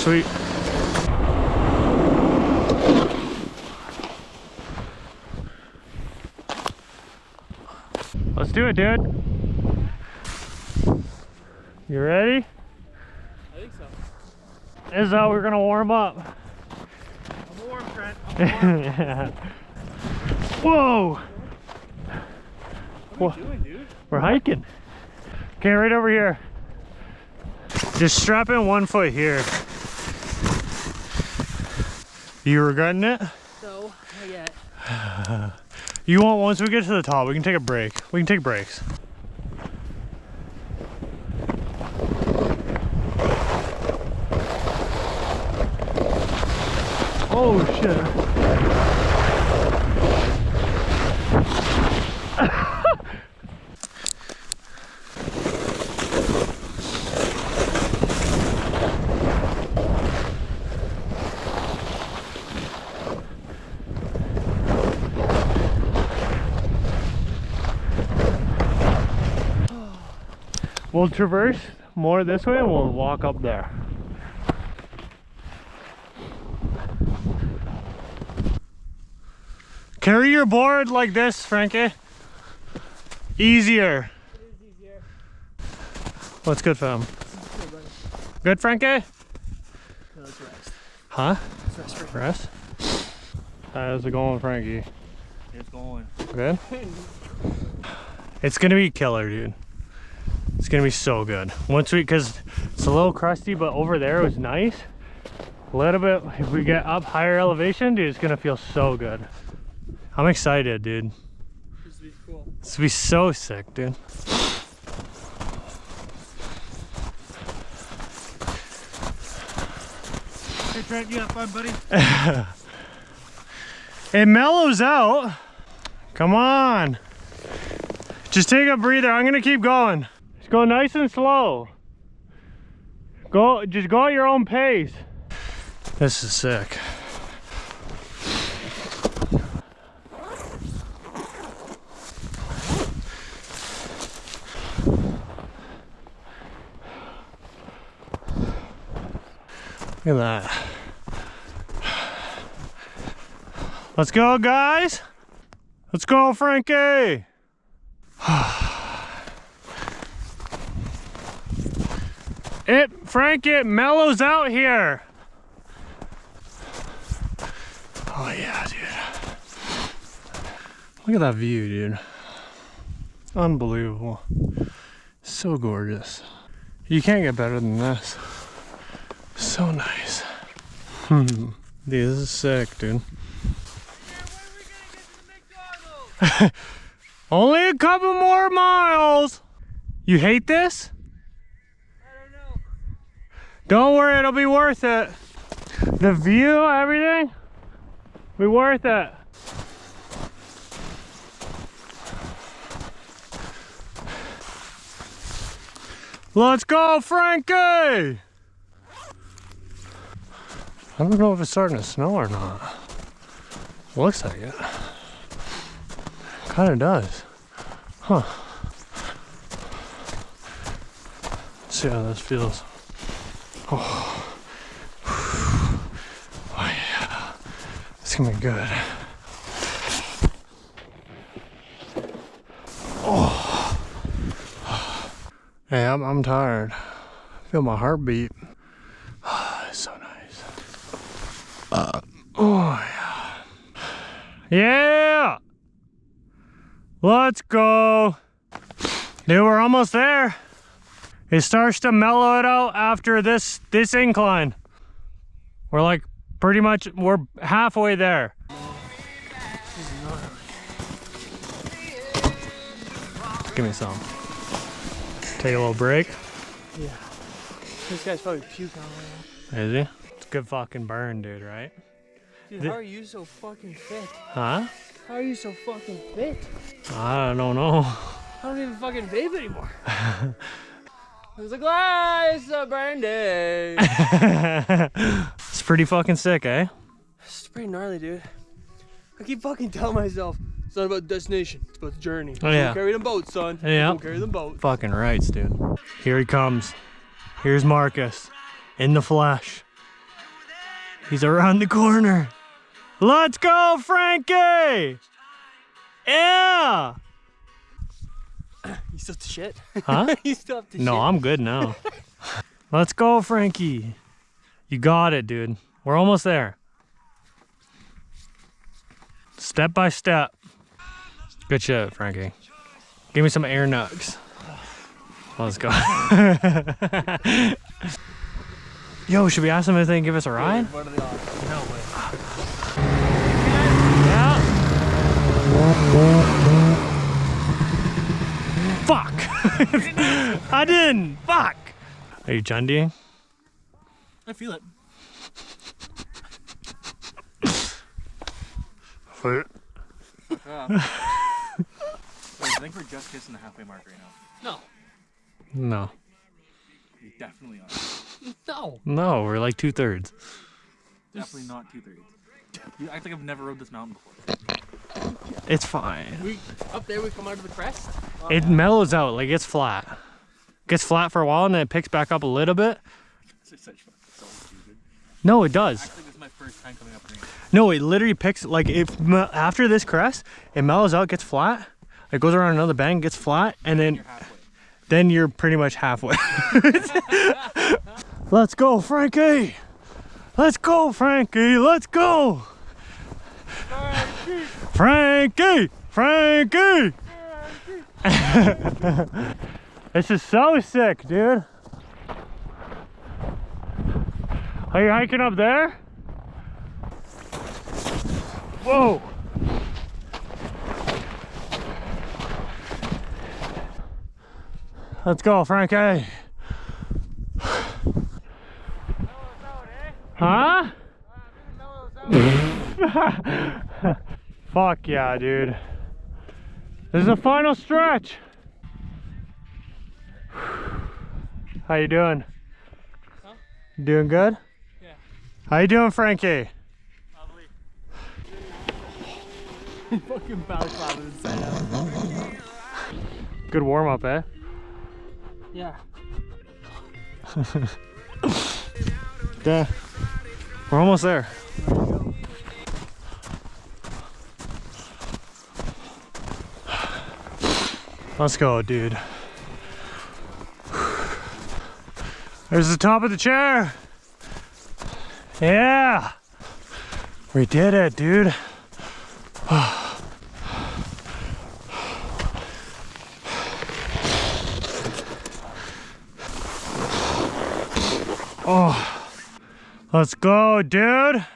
Sweet. Let's do it, dude. You ready? I think so. This is how we're gonna warm up. I'm warm, Trent. I'm warm. Yeah. Whoa! What are you doing, dude? We're hiking. Okay, right over here. Just strap in 1 foot here. You regretting it? So, not yet. You want, once we get to the top, we can take a break. We can take breaks. Oh shit. We'll traverse more this way and we'll walk up there. Carry your board like this, Frankie. Easier. It is easier. What's good, fam? Good, Frankie? No, let's rest. Huh? Let's rest. Rest? How's it going, Frankie? It's going. Good? It's gonna be killer, dude. It's gonna be so good. Once we, cause it's a little crusty, but over there it was nice. A little bit, if we get up higher elevation, dude, it's gonna feel so good. I'm excited, dude. This will be cool. This will be so sick, dude. Hey Trent, you have fun, buddy? It mellows out. Come on. Just take a breather. I'm gonna keep going. Just go nice and slow. Just go at your own pace. This is sick. Look at that. Let's go, guys. Let's go, Frankie. Frankie, it mellows out here. Oh yeah, dude. Look at that view, dude. Unbelievable. So gorgeous. You can't get better than this. So nice. Dude, this is sick, dude. Only a couple more miles. You hate this? I don't know. Don't worry, it'll be worth it. The view, everything, be worth it. Let's go, Frankie! I don't know if it's starting to snow or not. Looks like it. Kinda does. Huh. Let's see how this feels. Oh. Oh yeah. It's gonna be good. Oh. Hey, I'm tired. I feel my heartbeat. It's so nice. Oh yeah. Yeah! Let's go. Dude, we're almost there. It starts to mellow it out after this incline. We're like pretty much, we're halfway there. Give me some. Take a little break. Yeah. This guy's probably puking on me. Is he? It's a good fucking burn, dude, right? Dude, how are you so fucking fit? Huh? How are you so fucking fit? I don't know. I don't even fucking vape anymore. It was like, ah, it's a burn day. It's pretty fucking sick, eh? It's pretty gnarly, dude. I keep fucking telling myself, it's not about the destination, it's about the journey. Oh yeah. Don't carry them boats, son. Yeah. Don't carry them boats. Fucking rights, dude. Here he comes. Here's Marcus. In the flesh. He's around the corner. Let's go, Frankie! Yeah! You still up to shit? Huh? You still up to shit? No, I'm good now. Let's go, Frankie. You got it, dude. We're almost there. Step by step. Good shit, Frankie. Give me some air nugs. Let's go. Yo, should we ask them if they can give us a ride? What are the odds? No way. Yeah. Fuck. I didn't. Fuck. Are you Jundying? I feel it. Wait, I think we're just kissing the halfway mark right now. No. No. You definitely are. No. No, we're like 2/3. Definitely not 2/3. You act like I've never rode this mountain before. It's fine. Up there we come out of the crest. It mellows out, like it's flat. Gets flat for a while and then it picks back up a little bit. This is such fun. So stupid. No, it does. Actually, this is my first time coming up here. No, it literally picks, like if after this crest, it mellows out, gets flat. It goes around another bend, gets flat, and You're halfway. then you're pretty much halfway. Let's go, Frankie. Let's go, Frankie. Let's go. Frankie. Frankie. This is so sick, dude. Are you hiking up there? Whoa. Let's go, Frankie. Huh? Fuck yeah, dude. This is the final stretch. How you doing? Huh? Doing good? Yeah. How you doing, Frankie? Lovely. Fucking balaclava inside out. Good warm up, eh? Yeah. Yeah. We're almost there. Let's go, dude. There's the top of the chair. Yeah. We did it, dude. Oh, let's go, dude.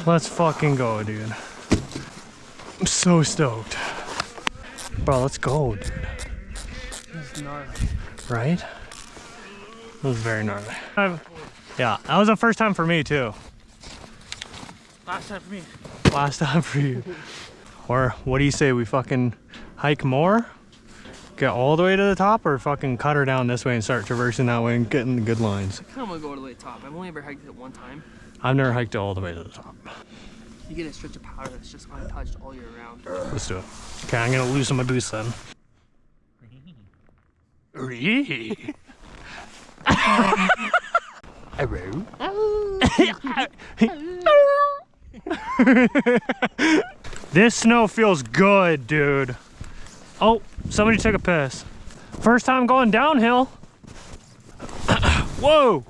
Let's fucking go, dude. I'm so stoked. Bro, let's go, dude. This is gnarly. Right? It was very gnarly. Yeah, that was the first time for me, too. Last time for me. Last time for you. Or what do you say, we fucking hike more? Get all the way to the top, or fucking cut her down this way and start traversing that way and getting the good lines? I kind of want to go all the way to the top. I've only ever hiked it one time. I've never hiked it all the way to the top. You get a stretch of powder that's just untouched all year round. Let's do it. Okay, I'm gonna loosen my boots then. This snow feels good, dude. Oh, somebody took a piss. First time going downhill. Whoa.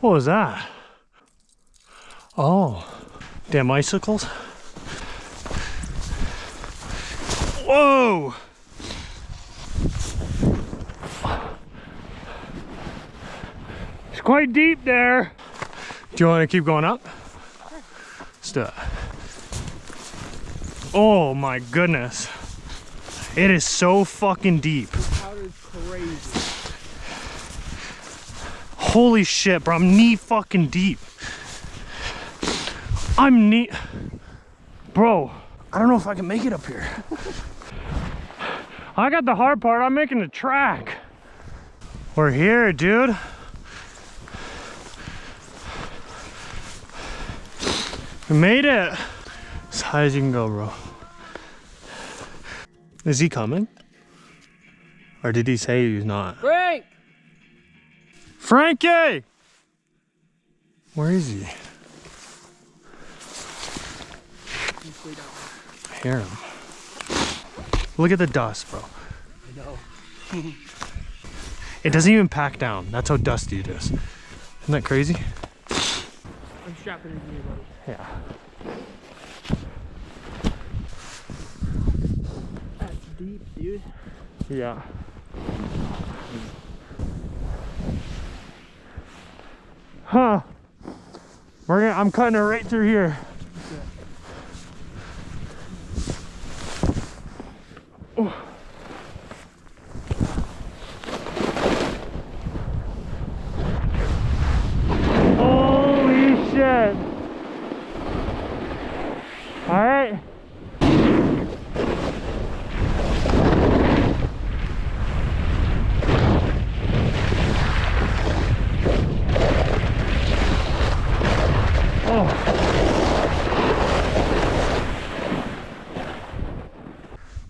What was that? Oh, damn icicles. Whoa! It's quite deep there. Do you want to keep going up? Let's do it. Oh my goodness. It is so fucking deep. This powder is crazy. Holy shit, bro, I'm knee fucking deep. I'm knee... Bro, I don't know if I can make it up here. I got the hard part, I'm making the track. We're here, dude. We made it! As high as you can go, bro. Is he coming? Or did he say he's not? Frank! Frankie! Where is he? I hear him. Look at the dust, bro. I know. It doesn't even pack down. That's how dusty it is. Isn't that crazy? I'm strapping into you, buddy. Yeah. That's deep, dude. Yeah. Huh. I'm cutting it right through here. Oh. Holy shit. All right.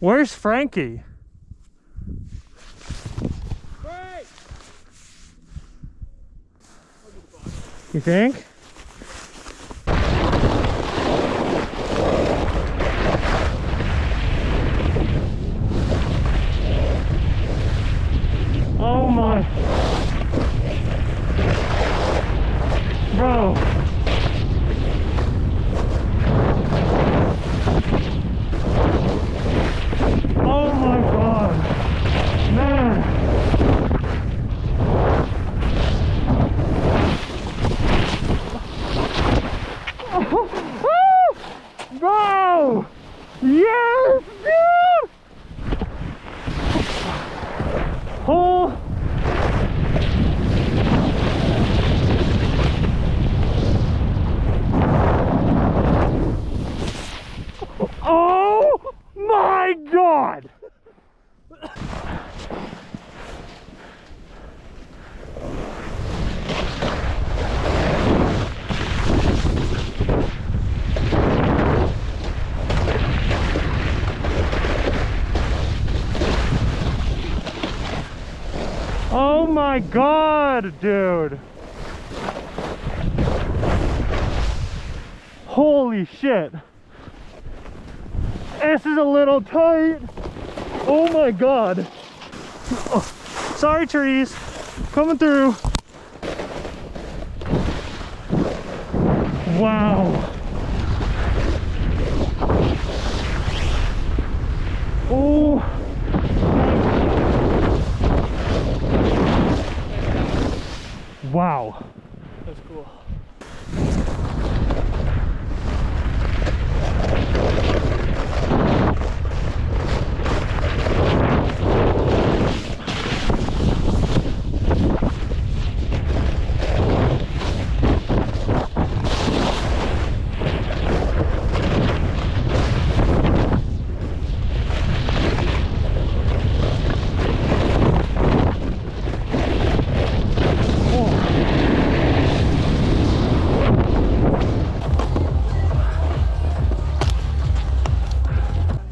Where's Frankie? Frank! You think? Oh my. Bro. Oh my God, man. Bro, yes, dude. Oh. Oh my God. Oh my God, dude. Holy shit. This is a little tight. Oh my God. Oh, sorry, trees. Coming through. Wow. Oh. Wow. That's cool.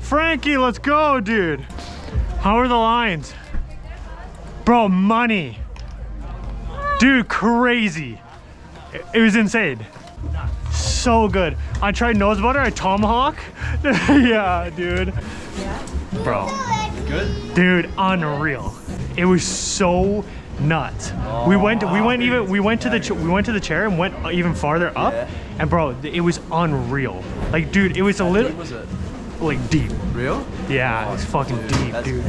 Frankie, let's go, dude. How are the lines? Bro, money. Dude, crazy. It was insane. So good. I tried nose butter, I tomahawk. Yeah, dude. Bro. Good? Dude, unreal. It was so nuts. We went to the chair and went even farther up, and bro, it was unreal. Like, dude, it was a little Was it like deep. real? Yeah, it's fucking deep, dude.